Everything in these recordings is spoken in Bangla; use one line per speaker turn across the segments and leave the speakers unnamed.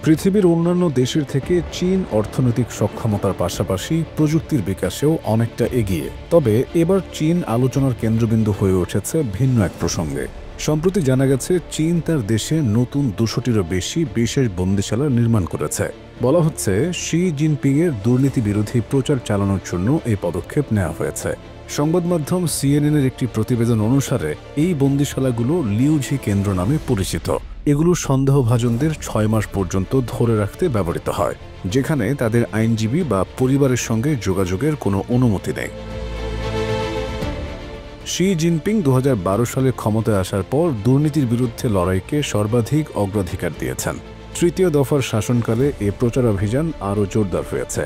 পৃথিবীর অন্যান্য দেশের থেকে চীন অর্থনৈতিক সক্ষমতার পাশাপাশি প্রযুক্তির বিকাশেও অনেকটা এগিয়ে। তবে এবার চীন আলোচনার কেন্দ্রবিন্দু হয়ে উঠেছে ভিন্ন এক প্রসঙ্গে। সম্প্রতি জানা গেছে চীন তার দেশে নতুন ২০০টিরও বেশি বিশেষ বন্দিশালা নির্মাণ করেছে। বলা হচ্ছে শি জিনপিংয়ের দুর্নীতি বিরোধী প্রচার চালানোর জন্য এই পদক্ষেপ নেওয়া হয়েছে। সংবাদ মাধ্যম সিএনএনের একটি প্রতিবেদন অনুসারে এই বন্দিশালাগুলো লিউঝি কেন্দ্র নামে পরিচিত। এগুলো সন্দেহভাজনদের ৬ মাস পর্যন্ত ধরে রাখতে ব্যবহৃত হয়, যেখানে তাদের আইনজীবী বা পরিবারের সঙ্গে যোগাযোগের কোনো অনুমতি নেই। শি জিনপিং ২০১২ সালে ক্ষমতায় আসার পর দুর্নীতির বিরুদ্ধে লড়াইকে সর্বাধিক অগ্রাধিকার দিয়েছেন। তৃতীয় দফার শাসনকালে এ প্রচারাভিযান আরও জোরদার হয়েছে।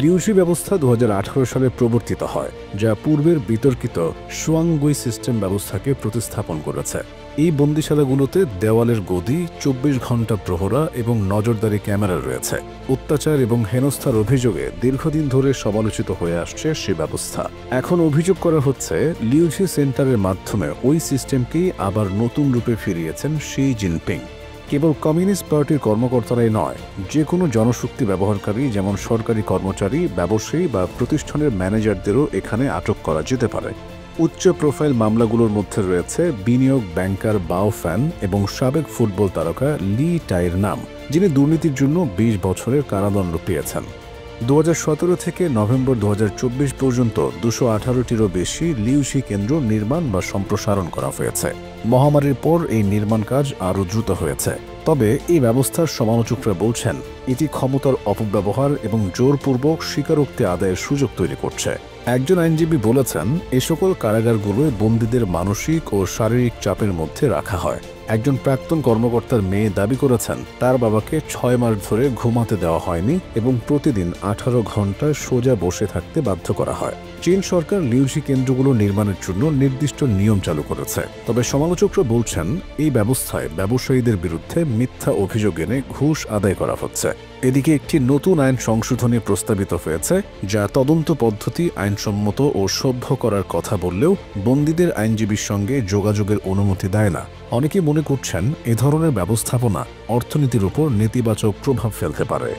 লিউঝি ব্যবস্থা ২০১৮ সালে প্রবর্তিত হয়, যা পূর্বের বিতর্কিত শুয়াংগুই সিস্টেম ব্যবস্থাকে প্রতিস্থাপন করেছে। এই বন্দিশালাগুলোতে দেওয়ালের গদি, ২৪ ঘণ্টা প্রহরা এবং নজরদারি ক্যামেরা রয়েছে। অত্যাচার এবং হেনস্থার অভিযোগে দীর্ঘদিন ধরে সমালোচিত হয়ে আসছে সে ব্যবস্থা। এখন অভিযোগ করা হচ্ছে লিউঝি সেন্টারের মাধ্যমে ওই সিস্টেমকেই আবার নতুন রূপে ফিরিয়েছেন শি জিনপিং। কেবল কমিউনিস্ট পার্টির কর্মকর্তারাই নয়, যে কোনো জনশক্তি ব্যবহারকারী যেমন সরকারি কর্মচারী, ব্যবসায়ী বা প্রতিষ্ঠানের ম্যানেজারদেরও এখানে আটক করা যেতে পারে। উচ্চ প্রোফাইল মামলাগুলোর মধ্যে রয়েছে বিনিয়োগ ব্যাংকার বাও ফ্যান এবং সাবেক ফুটবল তারকা লি টাইয়ের নাম, যিনি দুর্নীতির জন্য ২০ বছরের কারাদণ্ড পেয়েছেন। ২০১৭ থেকে নভেম্বর ২০২৪ পর্যন্ত ২১৮টিরও বেশি লিউঝি কেন্দ্র নির্মাণ বা সম্প্রসারণ করা হয়েছে। মহামারীর পর এই নির্মাণ কাজ আরও দ্রুত হয়েছে। তবে এই ব্যবস্থার সমালোচকরা বলছেন এটি ক্ষমতার অপব্যবহার এবং জোরপূর্বক স্বীকারোক্তি আদায়ের সুযোগ তৈরি করছে। একজন আইনজীবী বলেছেন, এ সকল কারাগারগুলোয় বন্দীদের মানসিক ও শারীরিক চাপের মধ্যে রাখা হয়। একজন প্রাক্তন কর্মকর্তার মেয়ে দাবি করেছেন তার বাবাকে ৬ মাস ধরে ঘুমাতে দেওয়া হয়নি এবং প্রতিদিন ১৮ ঘণ্টা সোজা বসে থাকতে বাধ্য করা হয়। চীন সরকার লিউঝি কেন্দ্রগুলো নির্মাণের জন্য নির্দিষ্ট নিয়ম চালু করেছে। তবে সমালোচকরা বলছেন এই ব্যবস্থায় ব্যবসায়ীদের বিরুদ্ধে মিথ্যা অভিযোগ এনে ঘুষ আদায় করা হচ্ছে। এদিকে একটি নতুন আইন সংশোধনী প্রস্তাবিত হয়েছে, যা তদন্ত পদ্ধতি আইনসম্মত ও সভ্য করার কথা বললেও বন্দীদের আইনজীবীর সঙ্গে যোগাযোগের অনুমতি দেয় না। অনেকে মনে করছেন এ ধরনের ব্যবস্থাপনা অর্থনীতির উপর নেতিবাচক প্রভাব ফেলতে পারে।